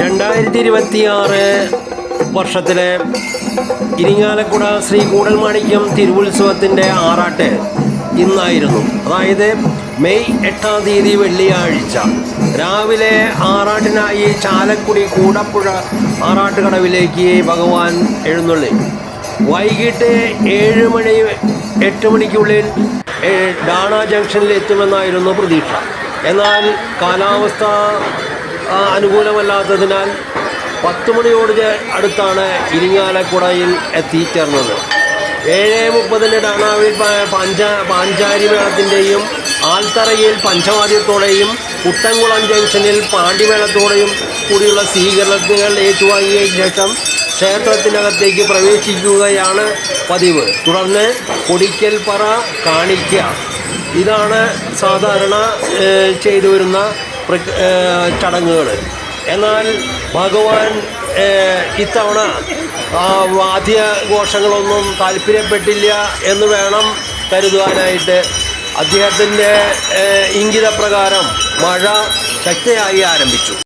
2026 വർഷത്തിലെ ഇരിങ്ങാലക്കുട ശ്രീ കൂടൽമാണിക്യം തിരുവുത്സവത്തിൻ്റെ ആറാട്ട് ഇന്നായിരുന്നു. അതായത് മെയ് 8-ാം തീയതി വെള്ളിയാഴ്ച രാവിലെ ആറാട്ടിനായി ചാലക്കുടി കൂടപ്പുഴ ആറാട്ടുകടവിലേക്ക് ഭഗവാൻ എഴുന്നള്ളി. വൈകിട്ട് 8 മണിക്കുള്ളിൽ ഡാണ ജംഗ്ഷനിൽ എത്തുമെന്നായിരുന്നു പ്രതീക്ഷ. എന്നാൽ കാലാവസ്ഥ അനുകൂലമല്ലാത്തതിനാൽ 10 മണിയോട് അടുത്താണ് ഇരിങ്ങാലക്കുടയിൽ എത്തിച്ചേർന്നത്. 7:30 ഡാണാവിൽ പാഞ്ചാരി മേളത്തിൻ്റെയും ആൽത്തറയിൽ പഞ്ചവാദ്യത്തോടെയും കുട്ടൻകുളം ജംഗ്ഷനിൽ പാണ്ടിമേളത്തോടെയും കൂടിയുള്ള സ്വീകരണങ്ങൾ ഏറ്റുവാങ്ങിയ ശേഷം ക്ഷേത്രത്തിനകത്തേക്ക് പ്രവേശിക്കുകയാണ് പതിവ്. തുടർന്ന് കൊടിക്കൽപ്പറ കാണിക്കുക, ഇതാണ് സാധാരണ ചെയ്തു വരുന്ന ചടങ്ങുകൾ. എന്നാൽ ഭഗവാൻ ഇത്തവണ വാദ്യഘോഷങ്ങളൊന്നും താല്പര്യപ്പെട്ടില്ല എന്ന് വേണം കരുതുവാനായിട്ട്. അദ്ദേഹത്തിൻ്റെ ഇംഗിതപ്രകാരം മഴ ശക്തിയായി ആരംഭിച്ചു.